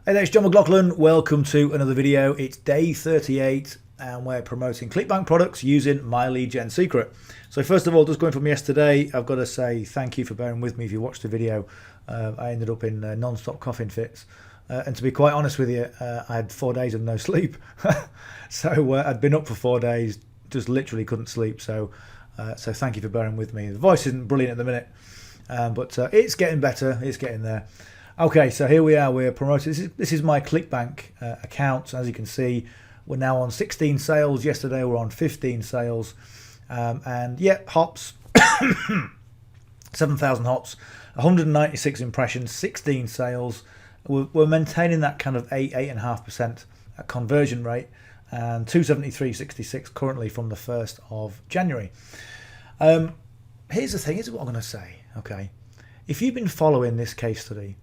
Hey there, it's John McLauchlan. Welcome to another video. It's day 38 and we're promoting Clickbank products using myleadgensecret. So first of all, just going from yesterday, I've got to say thank you for bearing with me if you watched the video. I ended up in non-stop coughing fits. And to be quite honest with you, I had 4 days of no sleep. So I'd been up for 4 days, just literally couldn't sleep. So thank you for bearing with me. The voice isn't brilliant at the minute, but it's getting better. It's getting there. Okay, so here we are. We're promoting. This is my Clickbank account. As you can see, we're now on 16 sales. Yesterday, we're on 15 sales, and yeah, hops, 7,000 hops, 196 impressions, 16 sales. We're maintaining that kind of 8.5% conversion rate, and 273.66 currently from the 1st of January. Here's the thing. Here's what I'm going to say. Okay, if you've been following this case study,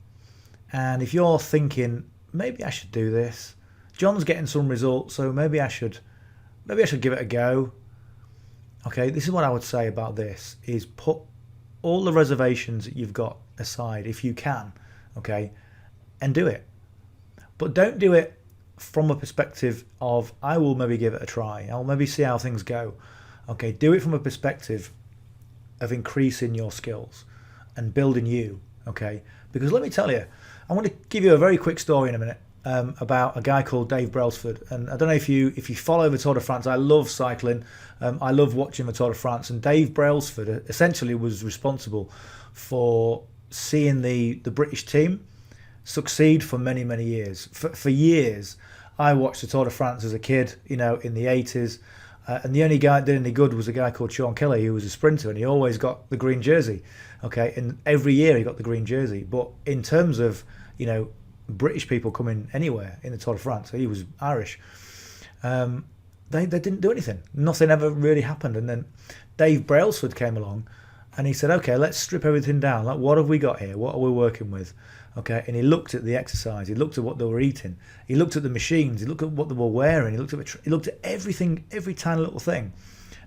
and if you're thinking, maybe I should do this, John's getting some results, so maybe I should give it a go. Okay, this is what I would say about this, is put all the reservations that you've got aside, if you can, okay, and do it. But don't do it from a perspective of, I will maybe give it a try, I'll maybe see how things go. Okay, do it from a perspective of increasing your skills and building you, okay? Because let me tell you, I want to give you a very quick story in a minute about a guy called Dave Brailsford. And I don't know if you follow the Tour de France. I love cycling. I love watching the Tour de France. And Dave Brailsford essentially was responsible for seeing the British team succeed for many, many years. For years, I watched the Tour de France as a kid, you know, in the 80s. And the only guy that did any good was a guy called Sean Kelly, who was a sprinter, and he always got the green jersey. Okay, and every year he got the green jersey. But in terms of, you know, British people coming anywhere in the Tour de France, he was Irish. They didn't do anything. Nothing ever really happened. And then Dave Brailsford came along, and he said, "Okay, let's strip everything down. Like, what have we got here? What are we working with?" Okay, and he looked at the exercise. He looked at what they were eating. He looked at the machines. He looked at what they were wearing. He looked at everything, every tiny little thing,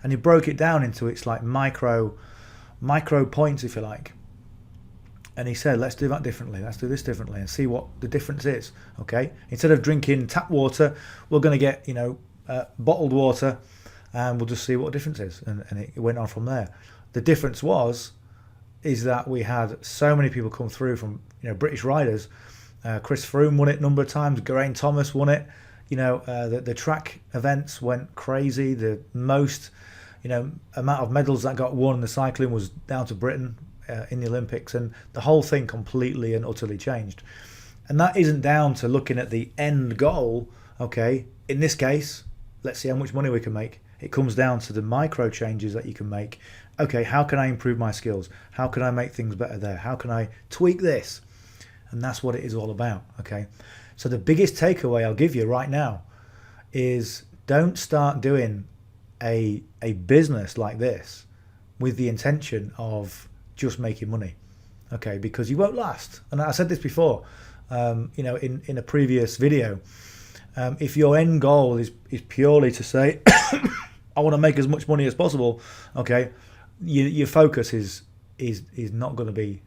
and he broke it down into its like micro points, if you like. And he said, let's do that differently. Let's do this differently and see what the difference is. Okay, instead of drinking tap water, we're going to get, you know, bottled water, and we'll just see what the difference is. And it went on from there. The difference is that we had so many people come through from, you know, British riders. Chris Froome won it a number of times. Geraint Thomas won it. You know, the track events went crazy. The most, you know, amount of medals that got won in the cycling was down to Britain in the Olympics, and the whole thing completely and utterly changed. And that isn't down to looking at the end goal. Okay, in this case, let's see how much money we can make. It comes down to the micro changes that you can make. Okay, how can I improve my skills? How can I make things better there? How can I tweak this? And that's what it is all about. Okay, so the biggest takeaway I'll give you right now is, don't start doing a business like this with the intention of just making money. Okay, because you won't last. And I said this before, you know, in a previous video. If your end goal is purely to say, I want to make as much money as possible, okay, your focus is not going to be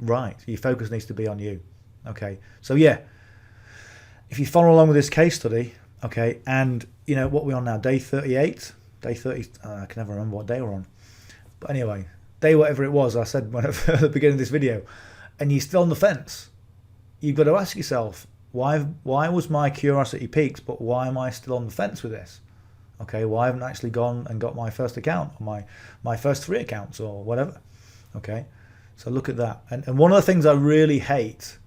right. Your focus needs to be on you. Okay, so yeah, if you follow along with this case study, okay, and you know what we're on now, day 38, day 30. I can never remember what day we're on, but anyway, day whatever it was, I said at the beginning of this video, and you're still on the fence. You've got to ask yourself, why was my curiosity piqued, but why am I still on the fence with this? Okay, why haven't I actually gone and got my first account, or my first 3 accounts, or whatever? Okay, so look at that. And one of the things I really hate,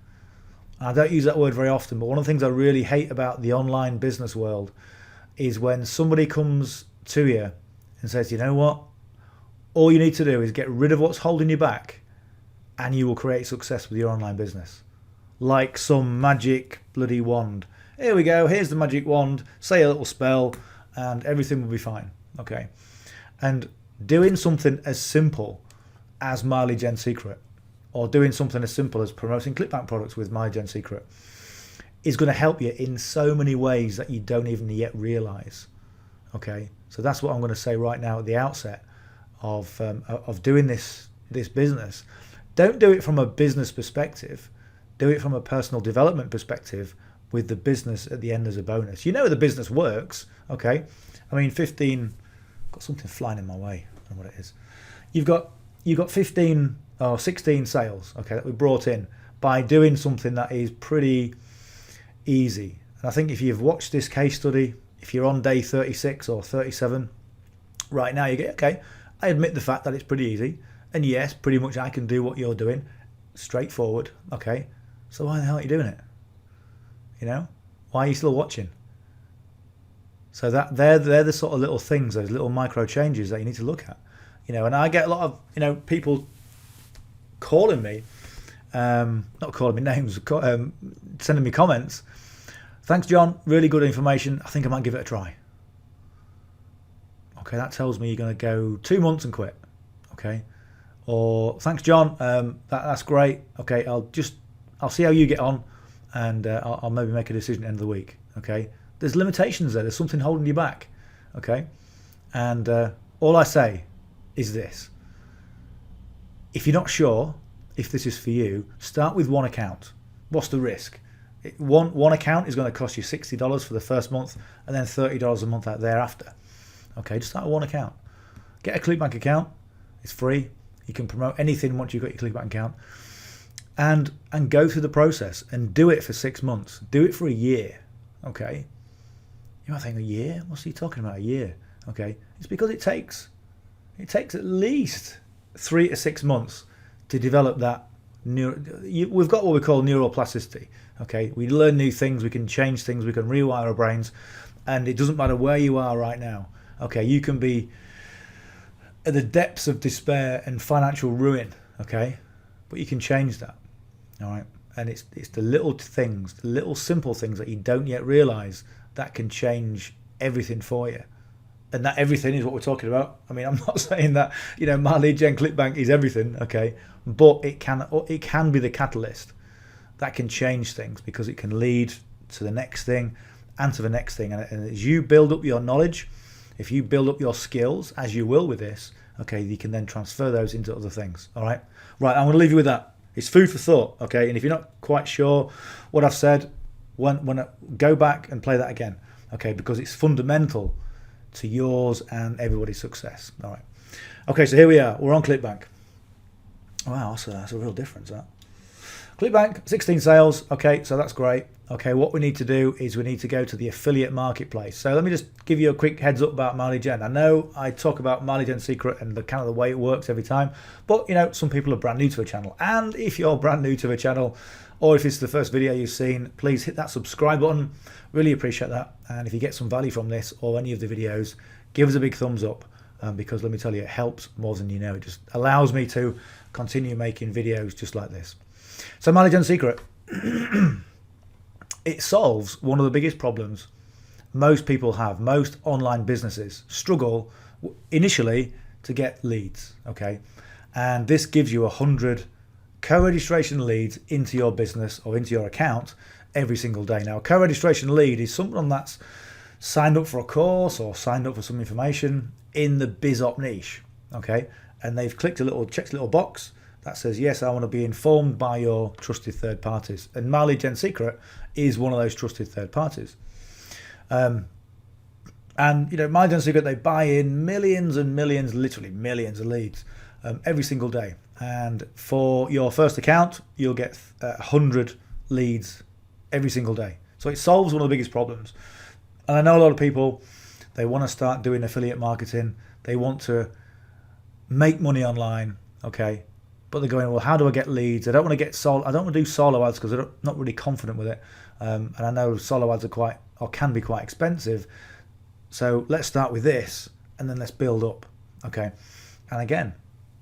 and I don't use that word very often, but one of the things I really hate about the online business world is when somebody comes to you and says, you know what, all you need to do is get rid of what's holding you back, and you will create success with your online business. Like some magic bloody wand. Here we go, here's the magic wand, say a little spell, and everything will be fine. Okay, and doing something as simple as myleadgensecret, or doing something as simple as promoting Clickbank products with myleadgensecret, is going to help you in so many ways that you don't even yet realize. Okay, so that's what I'm going to say right now at the outset of doing this business. Don't do it from a business perspective. Do it from a personal development perspective with the business at the end as a bonus. You know the business works, okay? I mean, 15, got something flying in my way, I don't know what it is. You've got 15 or 16 sales, okay, that we brought in by doing something that is pretty easy. And I think if you've watched this case study, if you're on day 36 or 37, right now you get, okay, I admit the fact that it's pretty easy. And yes, pretty much I can do what you're doing. Straightforward, okay? So why the hell are you doing it? You know? Why are you still watching? So that they're the sort of little things, those little micro changes that you need to look at. You know, and I get a lot of, you know, people calling me, not calling me names, sending me comments. Thanks, John. Really good information. I think I might give it a try. Okay, that tells me you're going to go 2 months and quit. Okay. Or thanks, John. That's great. Okay, I'll see how you get on, and I'll maybe make a decision at the end of the week. Okay. There's limitations there. There's something holding you back. Okay. And all I say is this: if you're not sure if this is for you, start with one account. What's the risk? One account is going to cost you $60 for the first month, and then $30 a month out thereafter. Okay, just start with one account. Get a Clickbank account. It's free. You can promote anything once you've got your Clickbank account, and go through the process and do it for 6 months. Do it for a year. Okay. You might think, a year? What's he talking about? A year? Okay. It's because it takes at least 3 to 6 months to develop that. We've got what we call neuroplasticity. Okay, we learn new things, we can change things, we can rewire our brains, and it doesn't matter where you are right now. Okay, you can be at the depths of despair and financial ruin. Okay, but you can change that. All right, and it's the little things, the little simple things that you don't yet realize that can change everything for you. And that everything is what we're talking about. I mean, I'm not saying that, you know, my lead gen Clickbank is everything, okay, but it can be the catalyst that can change things, because it can lead to the next thing and to the next thing. And as you build up your knowledge, if you build up your skills, as you will with this, okay, you can then transfer those into other things. All right, I'm going to leave you with that. It's food for thought, okay. And if you're not quite sure what I've said, go back and play that again, okay, because it's fundamental to yours and everybody's success. All right. Okay, so here we are. We're on Clickbank. Wow, that's a real difference, that. Clickbank, 16 sales. Okay, so that's great. Okay, what we need to do is we need to go to the affiliate marketplace. So let me just give you a quick heads up about My Lead Gen. I know I talk about My Lead Gen Secret and the kind of the way it works every time, but you know, some people are brand new to a channel. And if you're brand new to a channel, or if it's the first video you've seen, please hit that subscribe button. Really appreciate that. And if you get some value from this or any of the videos, give us a big thumbs up, because let me tell you, it helps more than you know. It just allows me to continue making videos just like this. So My Lead Gen Secret, it solves one of the biggest problems most people have. Most online businesses struggle initially to get leads, okay? And this gives you 100 co-registration leads into your business or into your account every single day. Now, a co-registration lead is someone that's signed up for a course or signed up for some information in the BizOp niche, okay? And they've checked a little box that says, yes, I want to be informed by your trusted third parties. And My Lead Gen Secret is one of those trusted third parties. And, you know, My Lead Gen Secret, they buy in millions and millions, literally millions of leads every single day. And for your first account, you'll get 100 leads every single day. So it solves one of the biggest problems. And I know a lot of people, they want to start doing affiliate marketing. They want to make money online, okay? But they're going, well, how do I get leads? I don't want to do solo ads because I'm not really confident with it. And I know solo ads can be quite expensive. So let's start with this and then let's build up, okay? And again,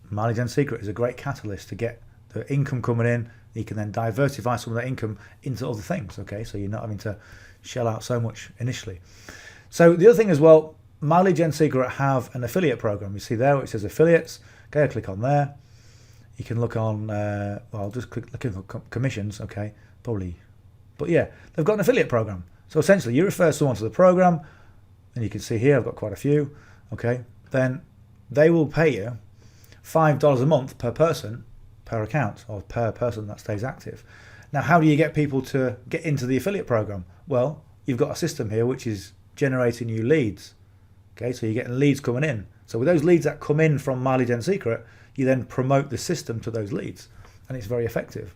My Lead Gen Secret is a great catalyst to get the income coming in. You can then diversify some of that income into other things, okay? So you're not having to shell out so much initially. So the other thing as well, My Lead Gen Secret have an affiliate program. You see there where it says affiliates. Go click on there. You can look on, well, I'll just click on commissions, okay? Probably. But yeah, they've got an affiliate program. So essentially, you refer someone to the program, and you can see here, I've got quite a few, okay? Then they will pay you $5 a month per person, per account, or per person that stays active. Now, how do you get people to get into the affiliate program? Well, you've got a system here which is generating you leads. Okay, so you're getting leads coming in. So with those leads that come in from My Lead Gen Secret, you then promote the system to those leads, and it's very effective.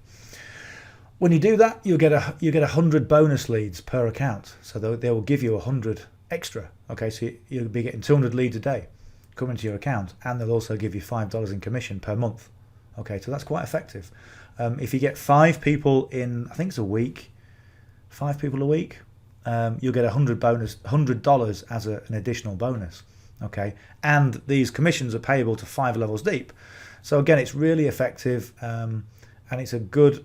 When you do that, you get 100 bonus leads per account. So they will give you 100 extra. Okay, so you'll be getting 200 leads a day coming to your account, and they'll also give you $5 in commission per month. Okay, so that's quite effective. If you get 5 people in, I think it's a week, 5 people a week, you'll get $100 as an additional bonus. Okay, and these commissions are payable to 5 levels deep. So again, it's really effective, and it's a good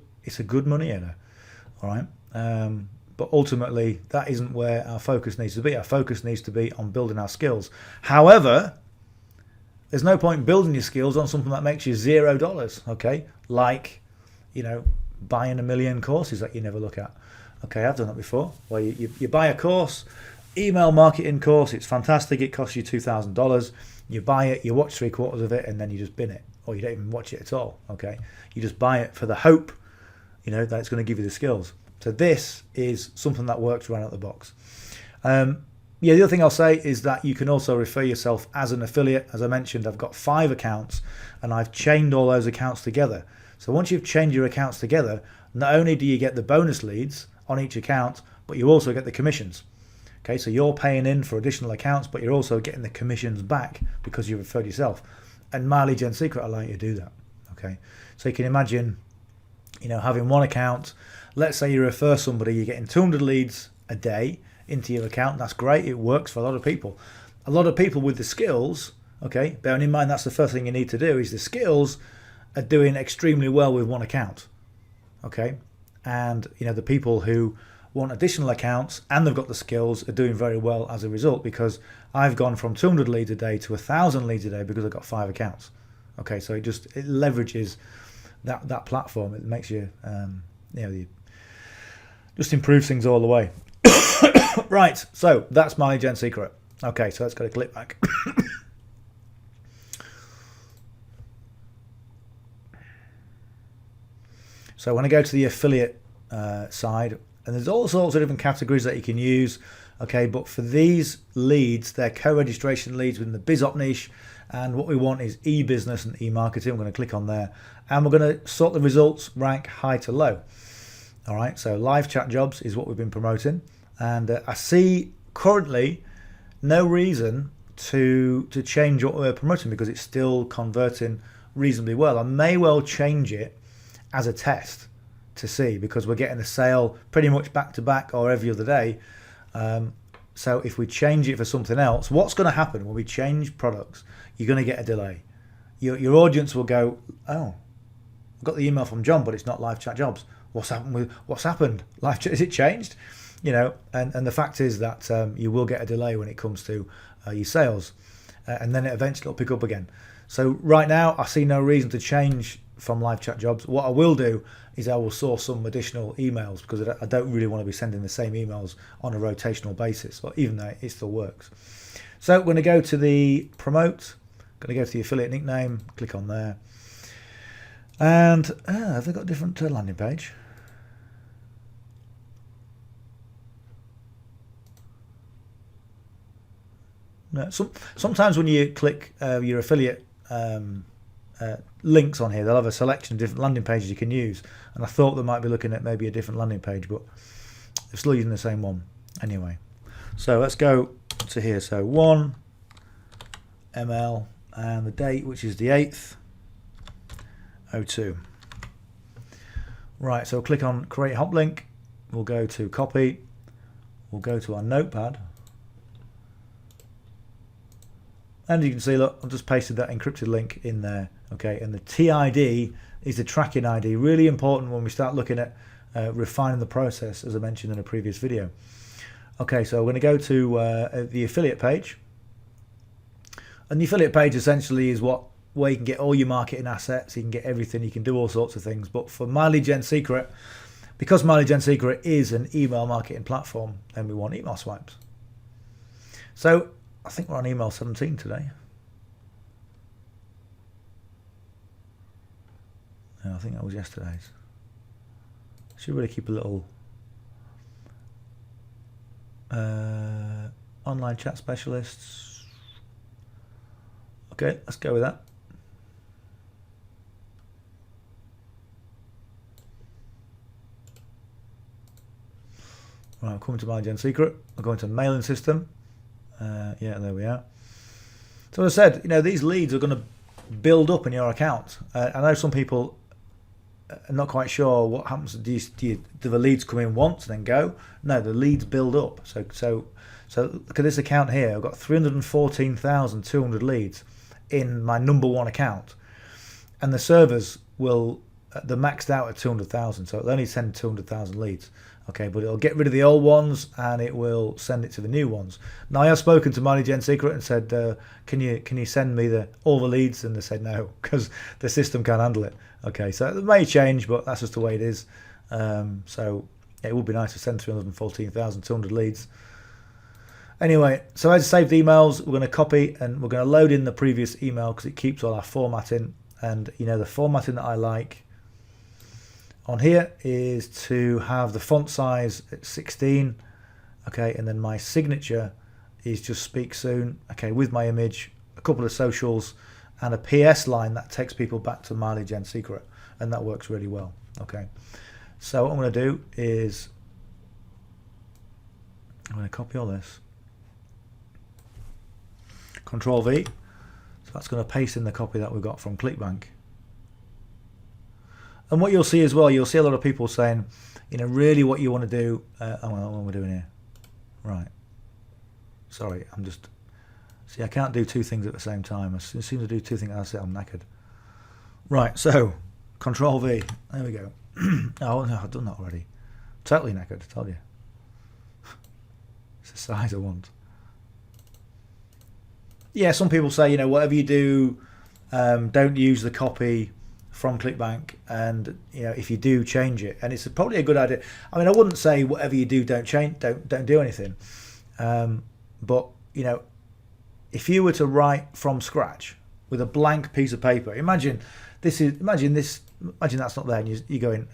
money earner. All right, but ultimately that isn't where our focus needs to be. Our focus needs to be on building our skills. However, there's no point building your skills on something that makes you $0. Okay, like, you know, buying 1 million courses that you never look at. Okay, I've done that before. Where you buy a course, email marketing course. It's fantastic. It costs you $2,000. You buy it, you watch 3/4 of it, and then you just bin it, or you don't even watch it at all. Okay, you just buy it for the hope, you know, that it's going to give you the skills. So this is something that works right out the box. Yeah, the other thing I'll say is that you can also refer yourself as an affiliate. As I mentioned, I've got 5 accounts, and I've chained all those accounts together. So once you've chained your accounts together, not only do you get the bonus leads on each account, but you also get the commissions. Okay, so you're paying in for additional accounts, but you're also getting the commissions back because you referred yourself. And My Lead Gen Secret allow you to do that. Okay, so you can imagine, you know, having one account. Let's say you refer somebody, you're getting 200 leads a day into your account. That's great. It works for a lot of people. A lot of people with the skills, okay, bearing in mind that's the first thing you need to do, is the skills are doing extremely well with one account. Okay, and you know, the people who want additional accounts and they've got the skills are doing very well as a result, because I've gone from 200 leads a day to 1,000 leads a day because I've got 5 accounts. Okay, so it leverages that platform. It makes you, you know, just improves things all the way. Right, so that's My Lead Gen Secret. Okay, so let's go to Clickbank. So when I go to the affiliate side, and there's all sorts of different categories that you can use. Okay, but for these leads, they're co-registration leads within the BizOp niche, and what we want is e-business and e-marketing. I'm going to click on there, and we're going to sort the results, rank high to low. All right, so live chat jobs is what we've been promoting, and I see currently no reason to change what we're promoting because it's still converting reasonably well. I may well change it as a test to see, because we're getting a sale pretty much back to back or every other day. So if we change it for something else, what's going to happen when we change products? You're going to get a delay. Your audience will go, oh, I've got the email from John, but it's not live chat jobs. What's happened? Live chat, is it changed? You know, and the fact is that you will get a delay when it comes to your sales, and then it eventually will pick up again. So right now, I see no reason to change from live chat jobs. What I will do is I will source some additional emails, because I don't really want to be sending the same emails on a rotational basis, or even though it still works. So we're going to go to the promote, going to go to the affiliate nickname, click on there, and have they got a different landing page? No. Sometimes when you click your affiliate links on here, they'll have a selection of different landing pages you can use, and I thought they might be looking at maybe a different landing page, but they're still using the same one anyway. So let's go to here. So 1 ml and the date, which is the 8th, 02. Right, so click on create hop link. We'll go to copy. We'll go to our notepad, and you can see, look, I've just pasted that encrypted link in there. Okay, and the TID is the tracking ID. Really important when we start looking at refining the process, as I mentioned in a previous video. Okay, so we're going to go to the affiliate page, and the affiliate page essentially is where you can get all your marketing assets. You can get everything. You can do all sorts of things. But for My Lead Gen Secret, because My Lead Gen Secret is an email marketing platform, then we want email swipes. So I think we're on email 17 today. I think that was yesterday's. Should really keep a little online chat specialists. Okay, let's go with that. Right, I'm coming to myleadgensecret. I'm going to mailing system. Yeah, there we are. So as I said, these leads are going to build up in your account. I know some people are not quite sure what happens. Do the leads come in once and then go? No, the leads build up. So look at this account here. I've got 314,200 leads in my number one account, and the servers will they're maxed out at 200,000. So it'll only send 200,000 leads. Okay, but it'll get rid of the old ones and it will send it to the new ones. Now I have spoken to myleadgensecret and said, can you send me all the leads? And they said no, because the system can't handle it. Okay, so it may change, but that's just the way it is. So it would be nice to send 314,200 leads. Anyway, so as saved emails, we're going to copy and we're going to load in the previous email because it keeps all our formatting. And the formatting that I like on here is to have the font size at 16, okay, and then my signature is just speak soon, okay, with my image, a couple of socials, and a PS line that takes people back to myleadgensecret, and that works really well, okay. So what I'm going to do is I'm going to copy all this, Control V, so that's going to paste in the copy that we got from Clickbank. And what you'll see as well, you'll see a lot of people saying, really what you want to do. What am I doing here? Right. Sorry, see, I can't do two things at the same time. As soon as I do two things, I say I'm knackered. Right, so Control V. There we go. Oh no, I've done that already. Totally knackered, I tell you. It's the size I want. Yeah, some people say, whatever you do, don't use the copy from Clickbank, and if you do, change it. And it's probably a good idea. I mean, I wouldn't say whatever you do, don't change, don't do anything. But if you were to write from scratch with a blank piece of paper, imagine that's not there, and you're going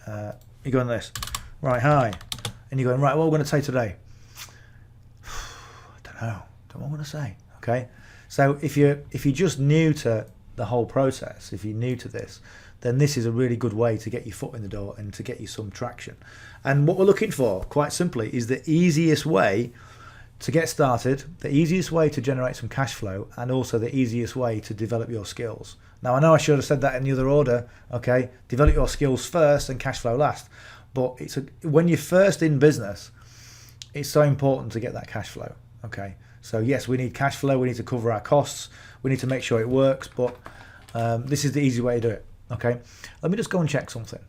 this, right, hi, and you're going, right, what are we going to say today? I don't know what I'm going to say. Okay, so if you're just new to the whole process, if you're new to this, then this is a really good way to get your foot in the door and to get you some traction. And what we're looking for, quite simply, is the easiest way to get started, the easiest way to generate some cash flow, and also the easiest way to develop your skills. Now, I know I should have said that in the other order, okay? Develop your skills first and cash flow last. But when you're first in business, it's so important to get that cash flow, okay? So yes, we need cash flow, we need to cover our costs, we need to make sure it works, but this is the easy way to do it. Okay, let me just go and check something.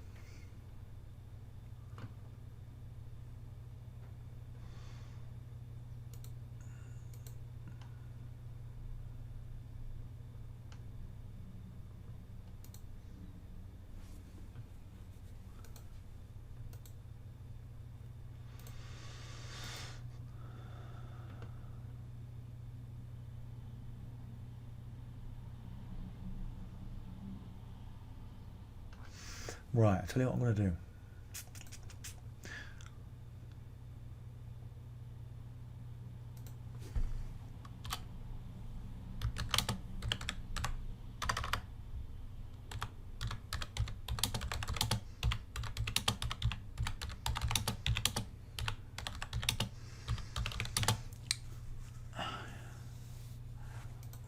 Right, I'll tell you what I'm going to do.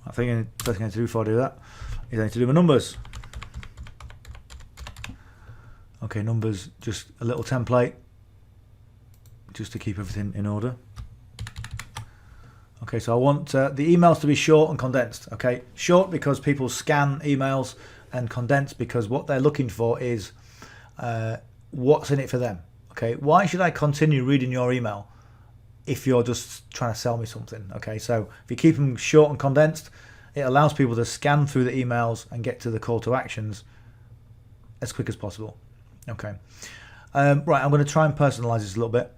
I think the first thing I need to do before I do that is I need to do my numbers. Okay, numbers, just a little template just to keep everything in order. Okay, so I want the emails to be short and condensed. Okay, short because people scan emails, and condensed because what they're looking for is what's in it for them. Okay, why should I continue reading your email if you're just trying to sell me something? Okay, so if you keep them short and condensed, it allows people to scan through the emails and get to the call to actions as quick as possible. Okay, right, I'm going to try and personalize this a little bit.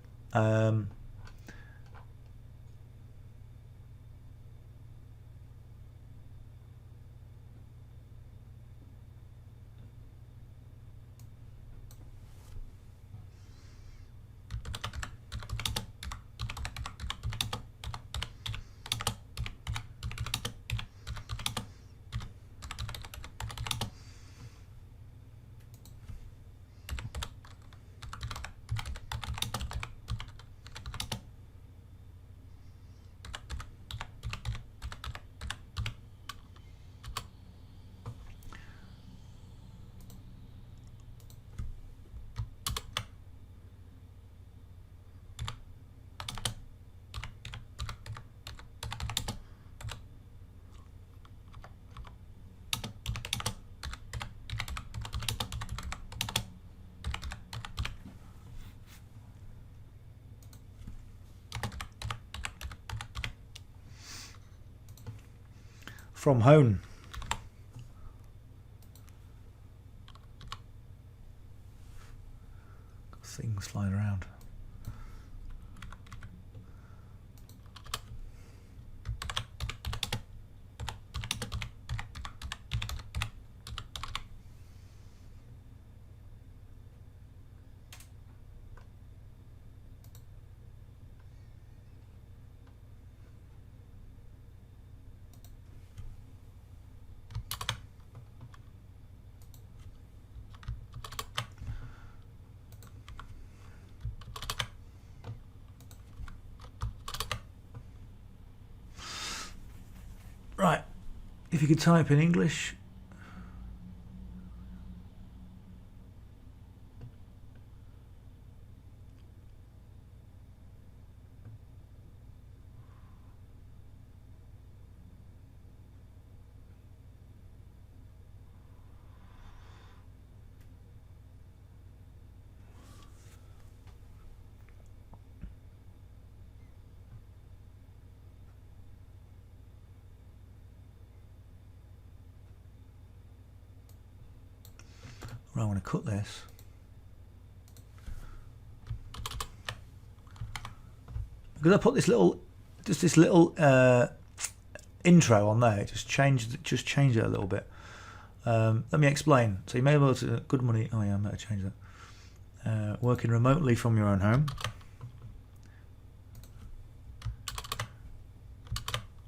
from home. Things flying around. Right, if you could type in English. Right, I want to cut this. Because I put this little, intro on there, just changed it a little bit. Let me explain. So you may be able to good money. Oh yeah, I'm going to change that. Working remotely from your own home.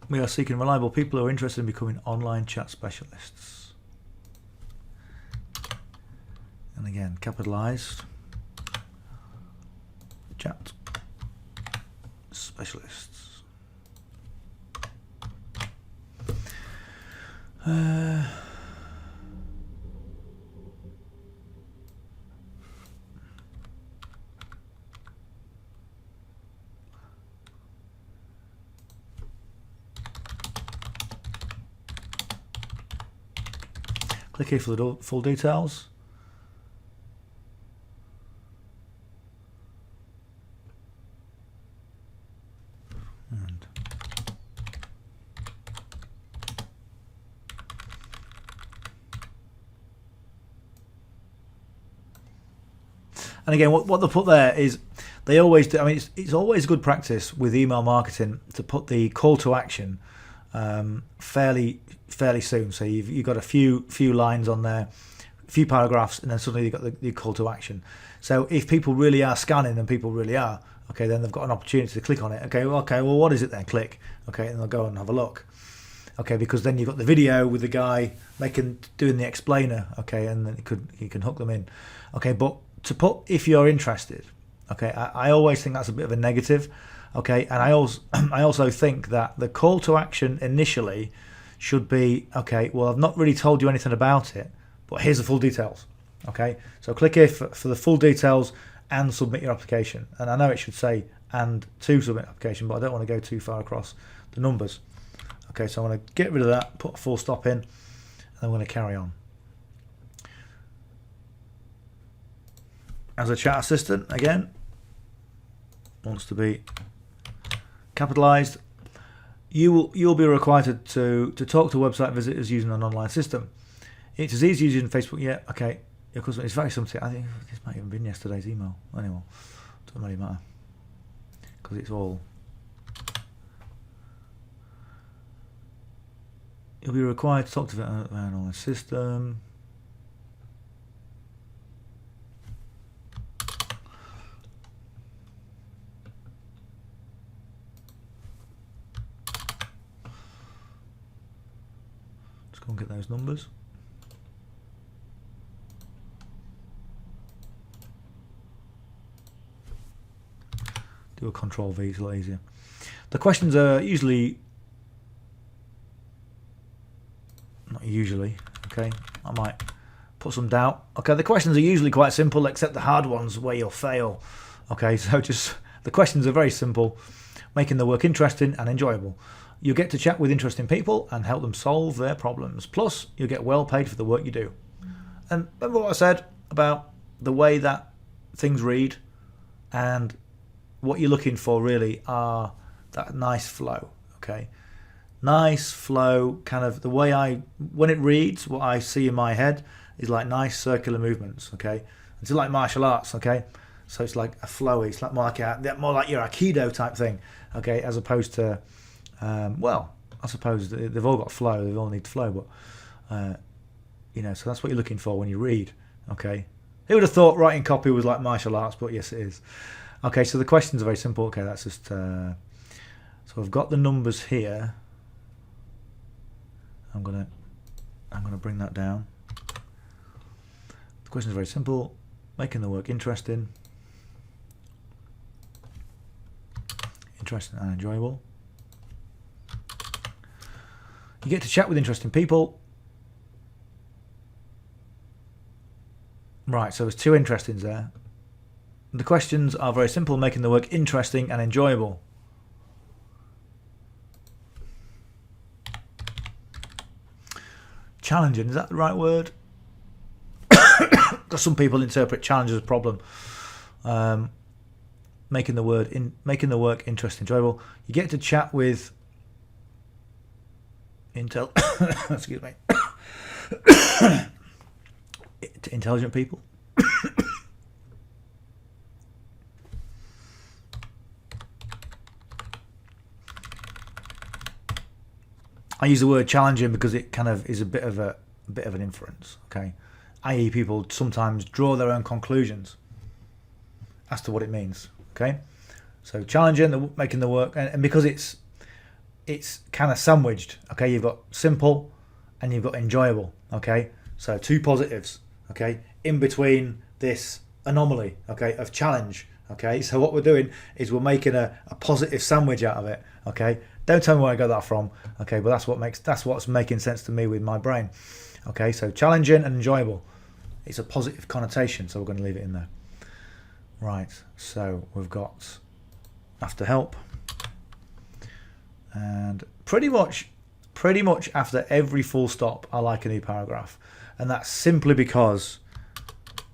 We are seeking reliable people who are interested in becoming online chat specialists. And again, capitalized. Chat specialists. Click here for the full details. And again, what they put there is they always do. I mean, it's always good practice with email marketing to put the call to action fairly soon. So you've got a few lines on there, a few paragraphs, and then suddenly you've got the call to action. So if people really are scanning, and people really are, okay, then they've got an opportunity to click on it. Okay, well, what is it then? Click. Okay, and they'll go and have a look. Okay, because then you've got the video with the guy doing the explainer. Okay, and then you can hook them in. Okay, but to put if you're interested, okay, I always think that's a bit of a negative, okay, and I also think that the call to action initially should be, okay, well, I've not really told you anything about it, but here's the full details, okay, so click here for the full details and submit your application. And I know it should say and to submit application, but I don't want to go too far across the numbers. Okay, so I'm going to get rid of that, put a full stop in, and I'm going to carry on. As a chat assistant, again, wants to be capitalized. You'll be required to talk to website visitors using an online system. It's as easy as using Facebook. Yeah, okay. Of course, it's very something. I think this might even been yesterday's email. Anyway, doesn't really matter because it's all. You'll be required to talk to an online system. Go and get those numbers. Do a Control V, it's a lot easier. The questions are usually, not usually, okay, I might put some doubt. Okay, the questions are usually quite simple, except the hard ones where you'll fail. Okay, so just, the questions are very simple, making the work interesting and enjoyable. You get to chat with interesting people and help them solve their problems. Plus, you get well paid for the work you do. And remember what I said about the way that things read, and what you're looking for really are that nice flow, okay? Nice flow, kind of the way when it reads, what I see in my head is like nice circular movements, okay? It's like martial arts, okay? So it's like a flowy, it's like more like your Aikido type thing, okay? As opposed to, well, I suppose they've all got flow, they all need flow, but, you know, so that's what you're looking for when you read, okay? Who would have thought writing copy was like martial arts, but yes, it is. Okay, so the questions are very simple. Okay, that's just, so I've got the numbers here. I'm gonna bring that down. The question is very simple, making the work interesting and enjoyable. You get to chat with interesting people. Right, so there's two interestings there. The questions are very simple, making the work interesting and enjoyable. Challenging, is that the right word? Because some people interpret challenge as a problem. Making the work interesting, enjoyable. You get to chat with excuse me, intelligent people. I use the word challenging because it kind of is a bit of an inference, okay? I.e., people sometimes draw their own conclusions as to what it means, okay? So challenging, making the work, and because it's kind of sandwiched, okay? You've got simple and you've got enjoyable, okay? So two positives, okay? In between this anomaly, okay, of challenge, okay? So what we're doing is we're making a positive sandwich out of it, okay? Don't tell me where I got that from, okay? But that's what's making sense to me with my brain, okay? So challenging and enjoyable, it's a positive connotation, so we're going to leave it in there. Right, so we've got after help, and pretty much after every full stop, I like a new paragraph, and that's simply because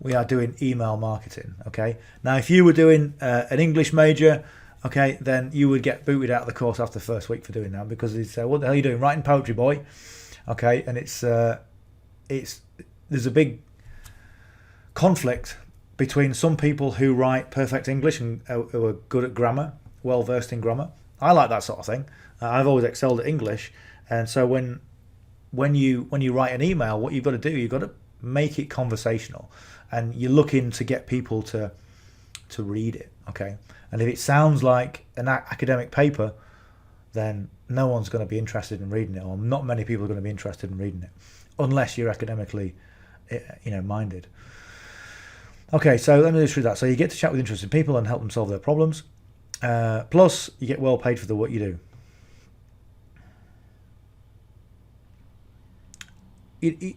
we are doing email marketing, okay? Now, if you were doing an English major, okay, then you would get booted out of the course after the first week for doing that, because they'd say, what the hell are you doing? Writing poetry, boy. Okay, and there's a big conflict between some people who write perfect English and who are good at grammar, well versed in grammar. I like that sort of thing. I've always excelled at English, and so when you write an email, what you've got to do, you've got to make it conversational, and you're looking to get people to read it, okay? And if it sounds like an academic paper, then no one's going to be interested in reading it, or not many people are going to be interested in reading it, unless you're academically, minded. Okay, so let me just read that. So you get to chat with interested people and help them solve their problems. Plus, you get well paid for the work you do.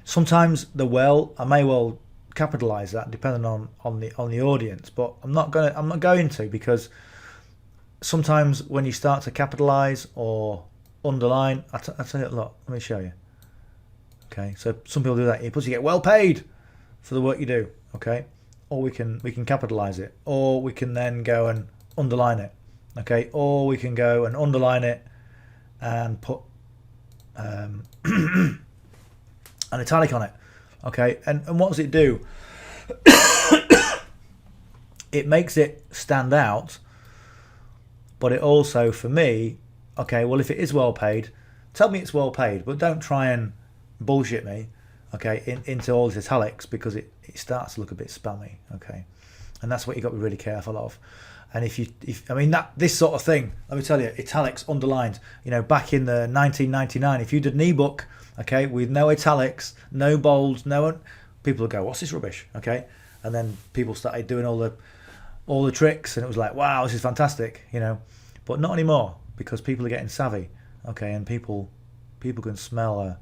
Sometimes I may well capitalize that depending on the audience, but I'm not going to, because sometimes when you start to capitalize or underline, I tell you, look, let me show you. Okay, so some people do that. Plus, you get well paid for the work you do. Okay, or we can capitalize it, or we can then go and underline it. Okay, or we can go and underline it and put an italic on it. Okay, and what does it do? It makes it stand out, but it also, for me, okay, well, if it is well paid, tell me it's well paid, but don't try and bullshit me, okay, into all these italics, because it starts to look a bit spammy, okay, and that's what you've got to be really careful of. And this sort of thing, let me tell you, italics, underlined, back in the 1999, if you did an ebook, okay, with no italics, no bolds, people would go, what's this rubbish, okay? And then people started doing all the tricks, and it was like, wow, this is fantastic, but not anymore, because people are getting savvy, okay, and people can smell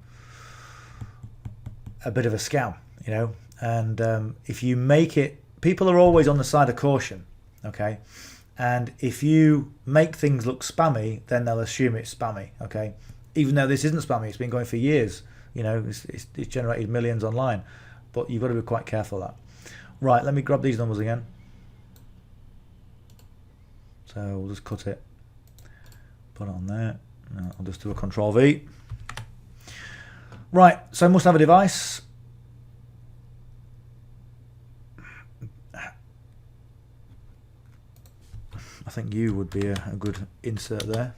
a bit of a scam, and if you make it, people are always on the side of caution, okay, and if you make things look spammy, then they'll assume it's spammy, okay, even though this isn't spammy, it's been going for years, it's generated millions online, but you've got to be quite careful of that. Right, let me grab these numbers again. So we'll just cut it, put it on there. I'll just do a Control V. Right, so I must have a device. I think you would be a good insert there.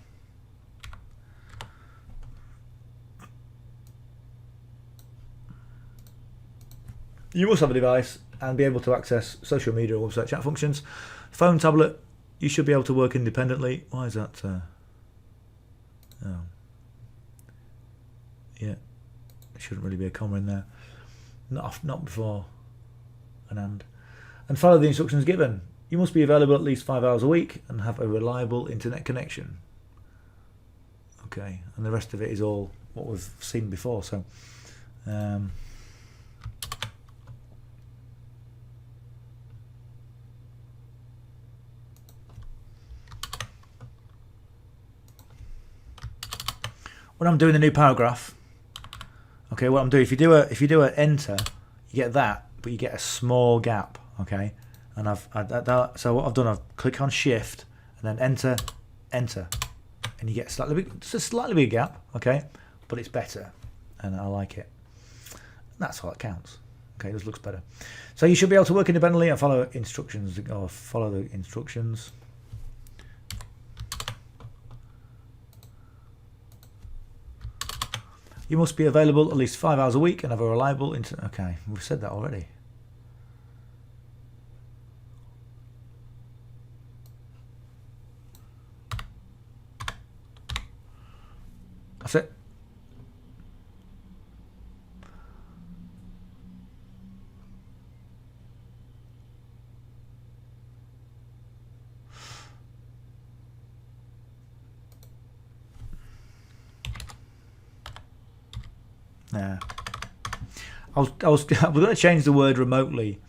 You must have a device and be able to access social media or website chat functions. Phone, tablet, you should be able to work independently. Why is that? Oh. Yeah, there shouldn't really be a comma in there. Not before an and. And follow the instructions given. You must be available at least 5 hours a week and have a reliable internet connection. Okay, and the rest of it is all what we've seen before. So, when I'm doing the new paragraph, okay, what I'm doing, if you do a enter, you get that, but you get a small gap, okay. And so what I've done, I've clicked on Shift and then enter, and you get just a slightly big gap, okay, but it's better, and I like it. That's all that counts. Okay, it just looks better. So you should be able to work independently and follow instructions, or follow the instructions. You must be available at least 5 hours a week and have a reliable internet. Okay, we've said that already. That's it. Yeah. I was going to change the word remotely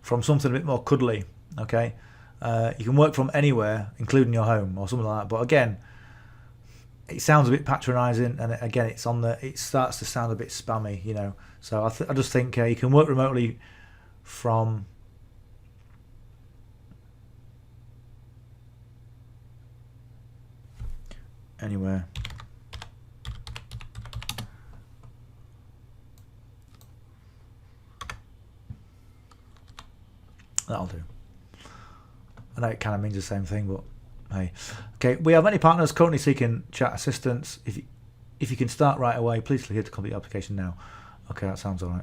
from something a bit more cuddly. Okay, you can work from anywhere, including your home or something like that. But again, it sounds a bit patronising, and again, it starts to sound a bit spammy, you know. So I just think you can work remotely from anywhere. That'll do. I know it kind of means the same thing, but hey. Okay, we have many partners currently seeking chat assistance. If you can start right away, please click here to complete the application now. Okay, that sounds all right.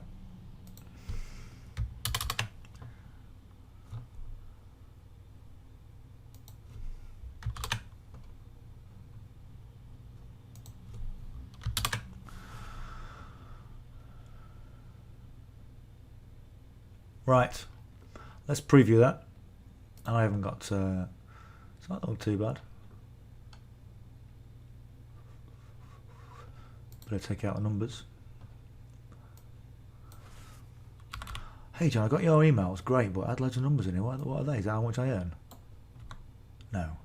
Right. Let's preview that. I haven't got, it's not look too bad. Better take out the numbers. Hey John, I got your email, it's great, but I had loads of numbers in here. What are they? Is that how much I earn? No.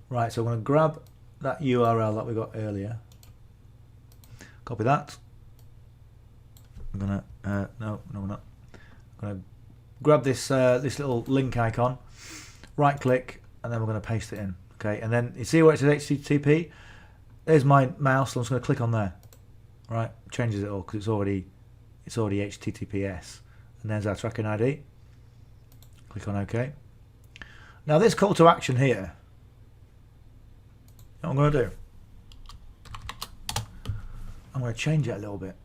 Right, so I'm going to grab that URL that we got earlier. Copy that. I'm gonna no, we're not. I'm gonna grab this this little link icon, right click, and then we're gonna paste it in. Okay, and then you see where it says HTTP. There's my mouse, so I'm just gonna click on there. Right, changes it all because it's already HTTPS. And there's our tracking ID. Click on OK. Now this call to action here. What I'm gonna do? I'm gonna change it a little bit.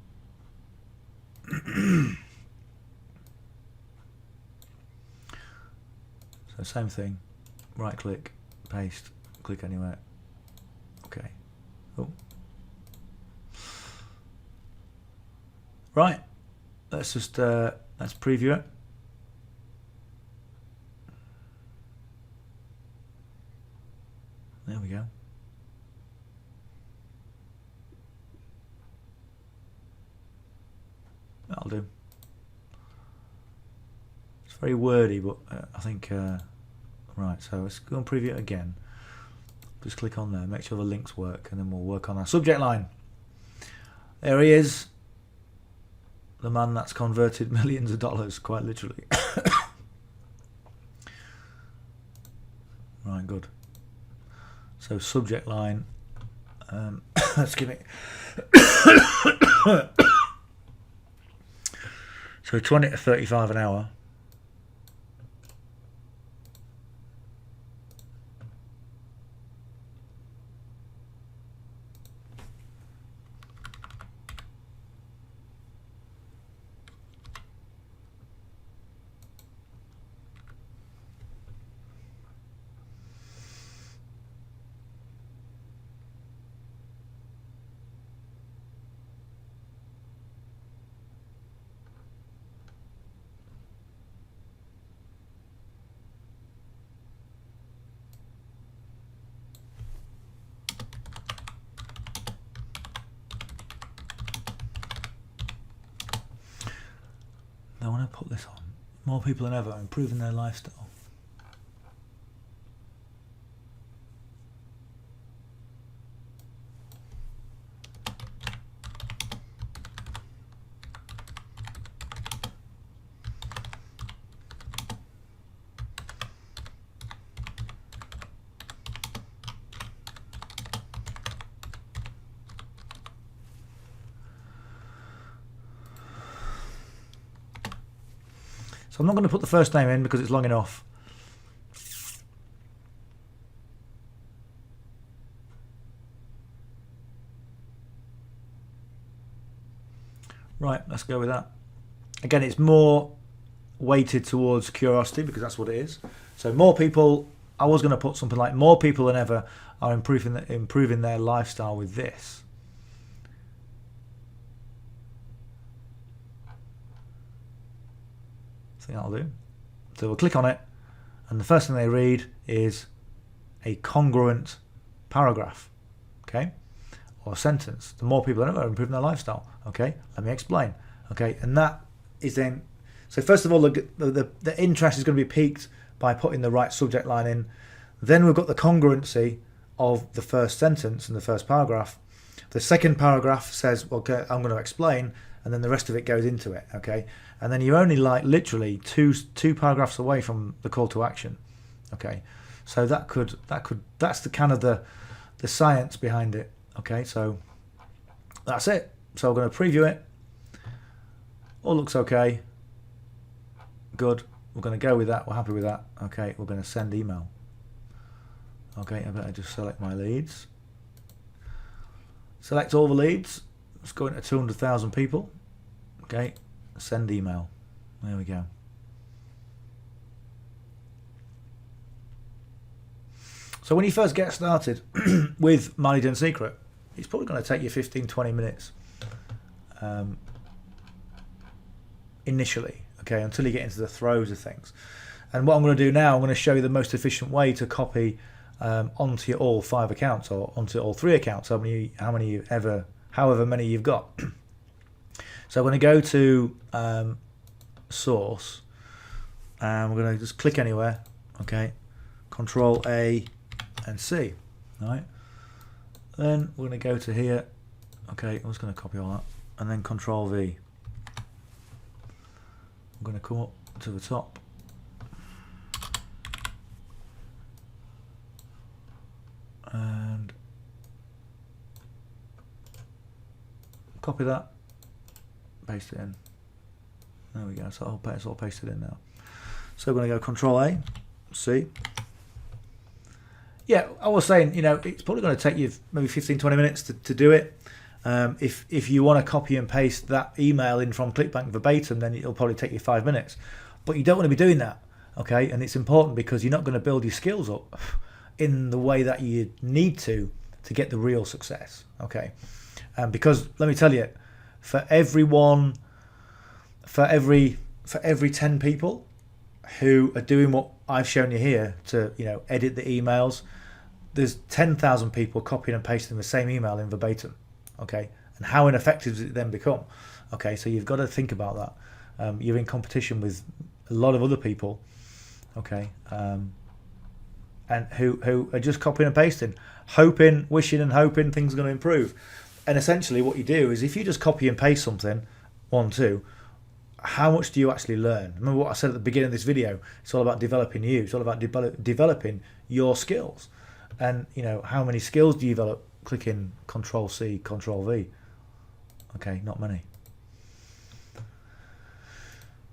So same thing, right click, paste, click anywhere. Okay. Oh. Right. Let's just let's preview it. There we go. That'll do. It's very wordy, but I think right. So let's go and preview it again. Just click on there, make sure the links work, and then we'll work on our subject line. There he is, the man that's converted millions of dollars, quite literally. Right, Good. So subject line, excuse me. So 20 to 35 an hour. I want to put this on. More people than ever improving their lifestyle. So I'm not going to put the first name in because it's long enough. Right, let's go with that. Again, it's more weighted towards curiosity because that's what it is. So more people, I was going to put something like more people than ever are improving their lifestyle with this. I think that'll do. So we'll click on it, and the first thing they read is a congruent paragraph, okay, or a sentence. The more people than ever are improving their lifestyle. Okay, let me explain. Okay, and that is then. So first of all, the interest is going to be piqued by putting the right subject line in. Then we've got the congruency of the first sentence and the first paragraph. The second paragraph says, okay, I'm going to explain, and then the rest of it goes into it. Okay, and then you're only like literally two paragraphs away from the call to action. Okay, so that's the kind of the science behind it. Okay, so that's it. So we're going to preview it. All looks okay. Good. We're going to go with that. We're happy with that. Okay, we're going to send email. Okay, I better just select my leads. Select all the leads. Let's go into 200,000 people. Okay, send email. There we go. So when you first get started with My Lead Gen Secret, it's probably going to take you 15-20 minutes initially, okay, until you get into the throes of things. And what I'm going to do now, I'm going to show you the most efficient way to copy onto your all 5 accounts or onto all 3 accounts, however many you've got. So I'm going to go to source, and we're going to just click anywhere. Okay, Control A and C. All right. Then we're going to go to here. Okay, I'm just going to copy all that, and then Control V. I'm going to come up to the top. And copy that, paste it in. There we go. So it's all pasted in now. So we're going to go Control A, C. Yeah, I was saying, you know, it's probably going to take you maybe 15-20 minutes to do it. If you want to copy and paste that email in from Clickbank verbatim, then it'll probably take you 5 minutes. But you don't want to be doing that, okay? And it's important because you're not going to build your skills up in the way that you need to get the real success, okay? Because let me tell you, for every 10 people who are doing what I've shown you here to, you know, edit the emails, there's 10,000 people copying and pasting the same email in verbatim, okay? And how ineffective does it then become? Okay, so you've got to think about that. You're in competition with a lot of other people, okay, and who are just copying and pasting, hoping, wishing and hoping things are going to improve. And essentially what you do is if you just copy and paste something, 1, 2, how much do you actually learn? Remember what I said at the beginning of this video? It's all about developing you. It's all about developing your skills. And, you know, how many skills do you develop clicking Control C, Control V? Okay, not many.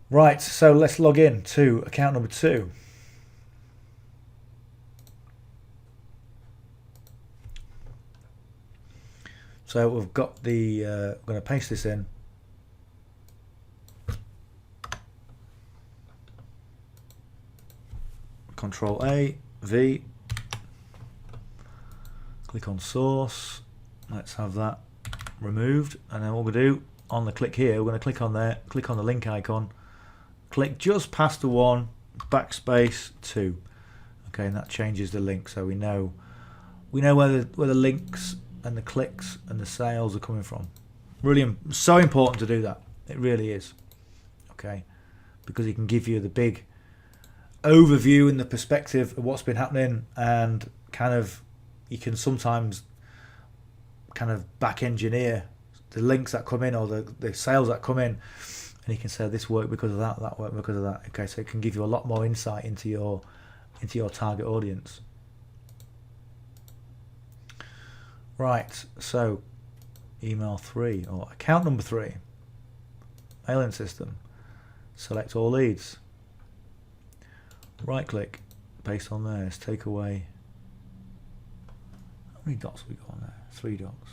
Right, so let's log in to account number 2. So we've got the, we're going to paste this in. Control A, V, click on source, let's have that removed, and then what we'll do on the click here, we're going to click on there, click on the link icon, click just past the 1, backspace 2, okay, and that changes the link, so we know where the links and the clicks and the sales are coming from. Really, so important to do that, it really is, okay, because it can give you the big overview and the perspective of what's been happening, and kind of you can sometimes kind of back engineer the links that come in or the sales that come in, and you can say this worked because of that, that worked because of that. Okay, so it can give you a lot more insight into your target audience. Right, so email 3 or account number 3, mailing system, select all leads. Right click, paste on there, let's take away, how many dots have we got on there? 3 dots.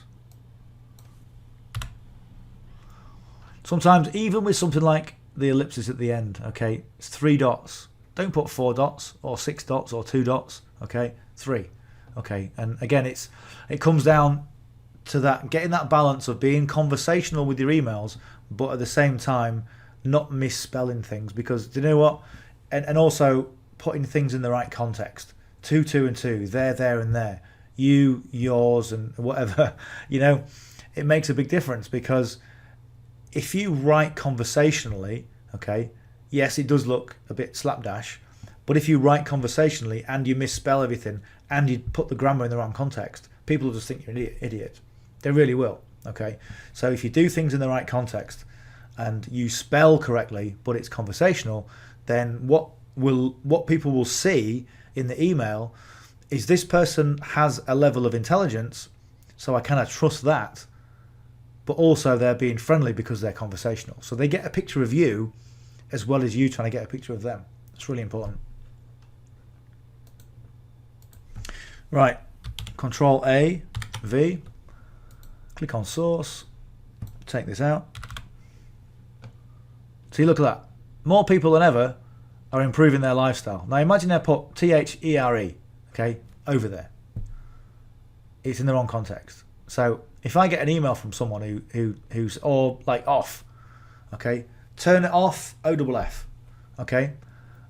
Sometimes even with something like the ellipsis at the end, okay, it's 3 dots. Don't put 4 dots or 6 dots or 2 dots, okay, 3. Okay, and again it comes down to that, getting that balance of being conversational with your emails, but at the same time not misspelling things, because do you know what? And also putting things in the right context. 2, 2 and 2, there and there. You, yours and whatever. You know, it makes a big difference, because if you write conversationally, okay, yes, it does look a bit slapdash, but if you write conversationally and you misspell everything and you put the grammar in the wrong context, people will just think you're an idiot. They really will, okay? So if you do things in the right context and you spell correctly, but it's conversational, then what people will see in the email is this person has a level of intelligence, so I kind of trust that, but also they're being friendly because they're conversational. So they get a picture of you as well as you trying to get a picture of them. It's really important. Right, Control A, V, click on source, take this out. See, look at that. More people than ever are improving their lifestyle. Now imagine they put THERE, okay, over there. It's in the wrong context. So if I get an email from someone who's all like off, okay, turn it off, OFF, okay.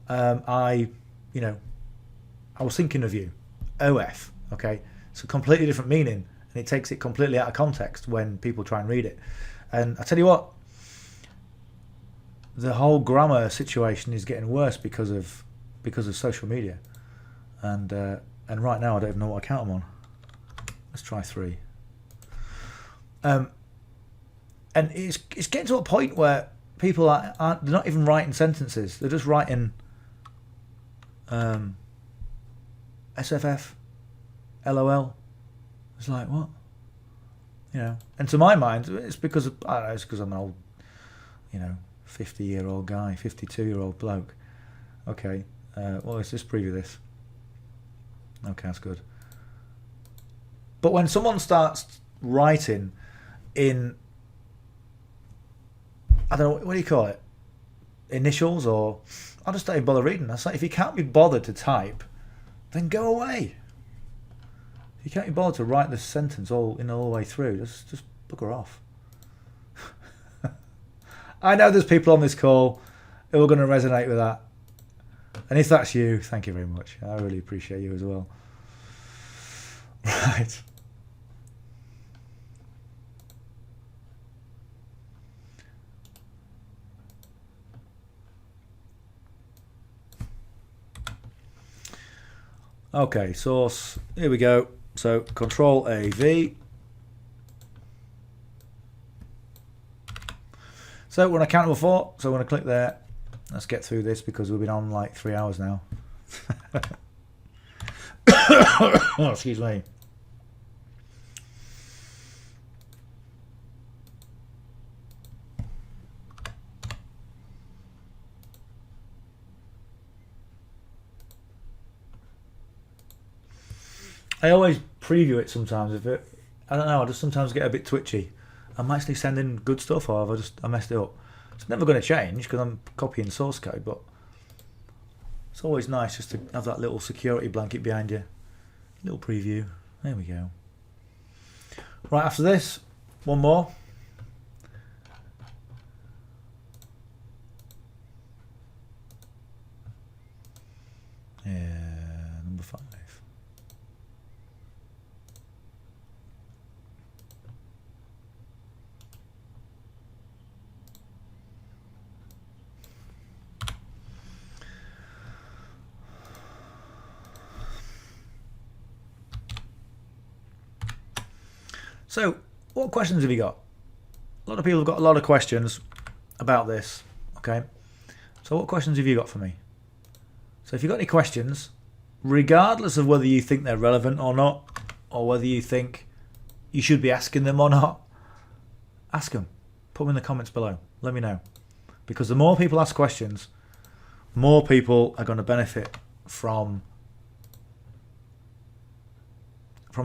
I was thinking of you, OF, okay. It's a completely different meaning, and it takes it completely out of context when people try and read it. And I tell you what, the whole grammar situation is getting worse because of social media, and right now I don't even know what account I'm on. Let's try 3. And it's getting to a point where people they're not even writing sentences; they're just writing SFF, LOL. It's like, what? You know. And to my mind, it's because I don't know. It's because I'm an old, 50-year-old guy, 52-year-old bloke. Okay. Well, let's just preview this. Okay, that's good. But when someone starts writing in, I don't know, what do you call it? Initials, or I just don't even bother reading. That's like, if you can't be bothered to type, then go away. If you can't be bothered to write the sentence all the way through, just bugger off. I know there's people on this call who are going to resonate with that. And if that's you, thank you very much. I really appreciate you as well. Right. Okay, source, here we go. So Control A, V. So we're on account number 4. So I'm going to click there. Let's get through this because we've been on like 3 hours now. Oh, excuse me. I always preview it sometimes. I don't know, I just sometimes get a bit twitchy. I'm actually sending good stuff, or have I messed it up? It's never going to change because I'm copying source code, but it's always nice just to have that little security blanket behind you. Little preview. There we go. Right, after this, one more. Yeah, number 5. So, what questions have you got? A lot of people have got a lot of questions about this, okay? So what questions have you got for me? So if you've got any questions, regardless of whether you think they're relevant or not, or whether you think you should be asking them or not, ask them. Put them in the comments below. Let me know. Because the more people ask questions, more people are going to benefit from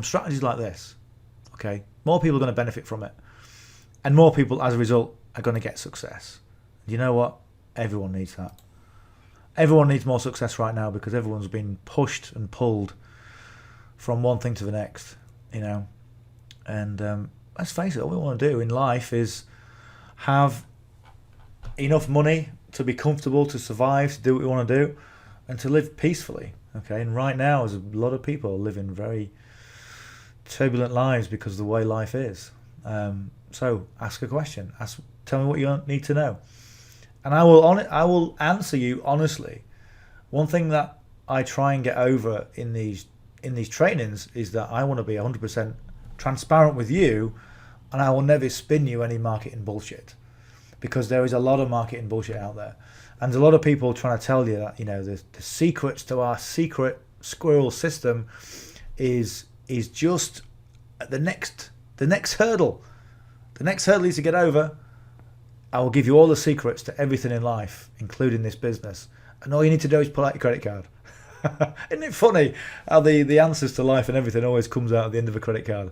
strategies like this. Okay, more people are going to benefit from it, and more people, as a result, are going to get success. You know what? Everyone needs that. Everyone needs more success right now because everyone's been pushed and pulled from one thing to the next. You know, and let's face it, all we want to do in life is have enough money to be comfortable, to survive, to do what we want to do, and to live peacefully. Okay, and right now, there's a lot of people living very turbulent lives because of the way life is. So ask a question. Tell me what you need to know, and I will answer you honestly. One thing that I try and get over in these trainings is that I want to be 100% transparent with you, and I will never spin you any marketing bullshit, because there is a lot of marketing bullshit out there, and a lot of people trying to tell you that the secrets to our secret squirrel system is just the next hurdle. The next hurdle is to get over. I will give you all the secrets to everything in life, including this business. And all you need to do is pull out your credit card. Isn't it funny how the answers to life and everything always comes out at the end of a credit card?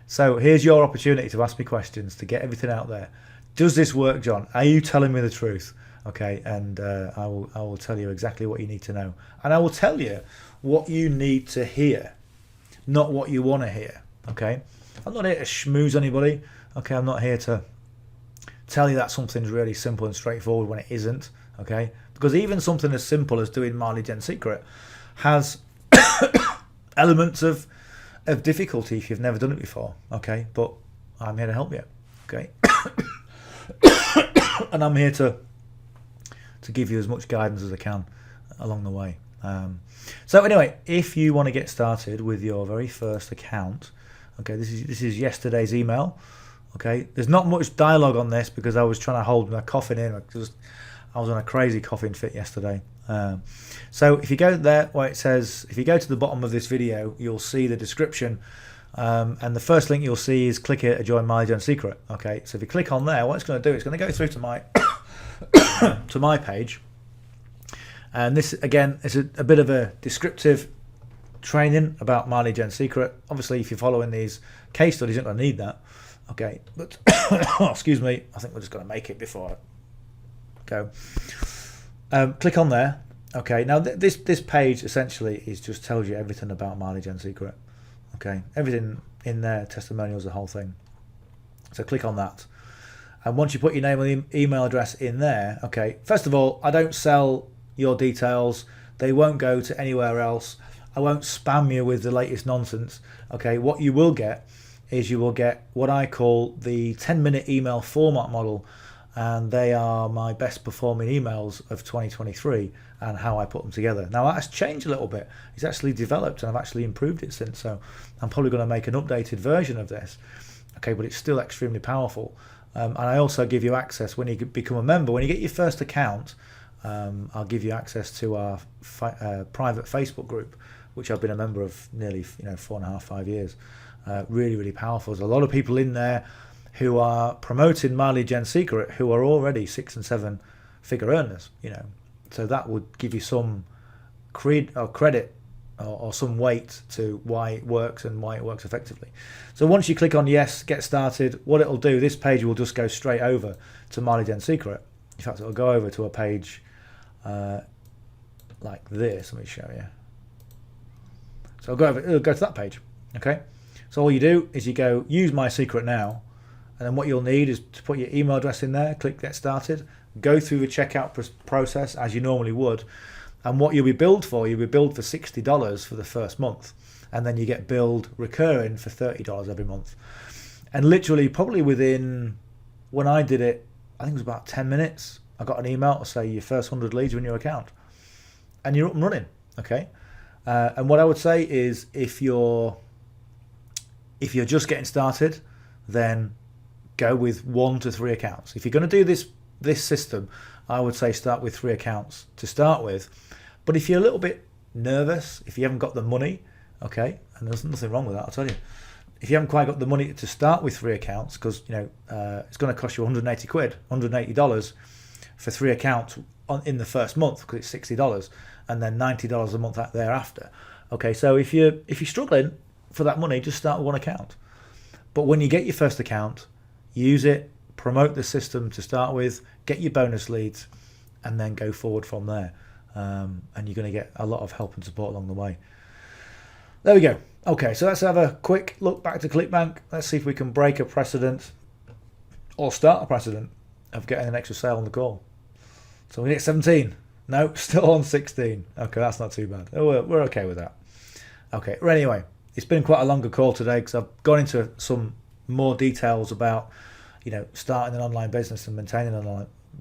So here's your opportunity to ask me questions, to get everything out there. Does this work, John? Are you telling me the truth? Okay, and I will tell you exactly what you need to know. And I will tell you what you need to hear, not what you want to hear. Okay, I'm not here to schmooze anybody. Okay, I'm not here to tell you that something's really simple and straightforward when it isn't. Okay, because even something as simple as doing My Lead Gen Secret has elements of difficulty if you've never done it before. Okay, but I'm here to help you. Okay, and I'm here to give you as much guidance as I can along the way. So anyway, if you want to get started with your very first account, okay, this is yesterday's email. Okay, there's not much dialogue on this because I was trying to hold my coughing in. I was on a crazy coughing fit yesterday. So if you go there where it says, if you go to the bottom of this video, you'll see the description, and the first link you'll see is click here to join My Lead Gen Secret. Okay, so if you click on there, what it's going to do, it's going to go through to my to my page. And this, again, is a bit of a descriptive training about My Lead Gen Secret. Obviously, if you're following these case studies, you're not going to need that. Okay, but excuse me, I think we're just going to make it before I go. Click on there. Okay, now this page essentially just tells you everything about My Lead Gen Secret. Okay, everything in there, testimonials, the whole thing. So click on that. And once you put your name and email address in there, okay, first of all, I don't sell your details. They won't go to anywhere else. I won't spam you with the latest nonsense. Okay, what you will get is you will get what I call the 10-minute email format model, and they are my best performing emails of 2023 and how I put them together. Now that's changed a little bit. It's actually developed and I've actually improved it since, so I'm probably going to make an updated version of this. Okay, but it's still extremely powerful. And I also give you access when you become a member. When you get your first account, I'll give you access to our private Facebook group, which I've been a member of nearly 4.5, 5 years. Really, really powerful. There's a lot of people in there who are promoting My Lead Gen Secret who are already 6 and 7 figure earners. So that would give you some credit or some weight to why it works and why it works effectively. So once you click on yes, get started, what it'll do, this page will just go straight over to My Lead Gen Secret. In fact, it'll go over to a page like this. Let me show you. So it'll go to that page. Okay. So all you do is you go use my secret now, and then what you'll need is to put your email address in there, click get started, go through the checkout process as you normally would. And what you'll be billed for, you'll be billed for $60 for the first month. And then you get billed recurring for $30 every month. And literally, probably within, when I did it, I think it was about 10 minutes, I got an email to say your first 100 leads are in your account. And you're up and running, okay? And what I would say is if you're just getting started, then go with 1 to 3 accounts. If you're going to do this system, I would say start with 3 accounts to start with. But if you're a little bit nervous, if you haven't got the money, okay, and there's nothing wrong with that, I'll tell you. If you haven't quite got the money to start with 3 accounts, because it's going to cost you 180 quid, $180 for 3 accounts in the first month, because it's $60, and then $90 a month thereafter. Okay, so if you're struggling for that money, just start with 1 account. But when you get your first account, use it, promote the system to start with, get your bonus leads, and then go forward from there. And you're going to get a lot of help and support along the way. There we go. Okay, so let's have a quick look back to Clickbank. Let's see if we can break a precedent or start a precedent of getting an extra sale on the call. So we get 17. No, still on 16. Okay, that's not too bad. We're okay with that. Okay, well, anyway, it's been quite a longer call today because I've gone into some more details about starting an online business and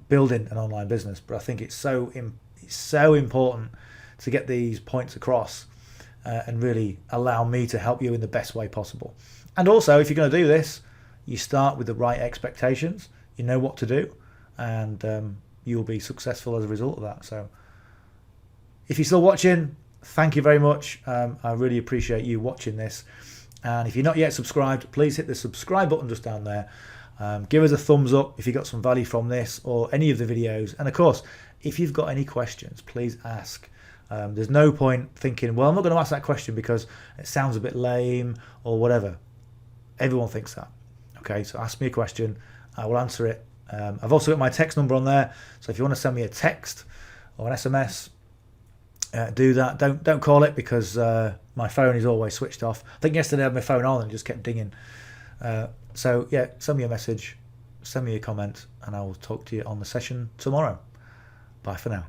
building an online business. But I think it's so important to get these points across and really allow me to help you in the best way possible. And also, if you're going to do this, you start with the right expectations. You know what to do, and you'll be successful as a result of that. So if you're still watching, thank you very much. I really appreciate you watching this. And if you're not yet subscribed, please hit the subscribe button just down there. Give us a thumbs up if you got some value from this or any of the videos. And of course, if you've got any questions, please ask. There's no point thinking, well, I'm not going to ask that question because it sounds a bit lame or whatever. Everyone thinks that. Okay, so ask me a question. I will answer it. I've also got my text number on there. So if you want to send me a text or an SMS, do that. Don't call it because my phone is always switched off. I think yesterday I had my phone on and it just kept dinging. So yeah, send me a message, send me a comment, and I will talk to you on the session tomorrow. Bye for now.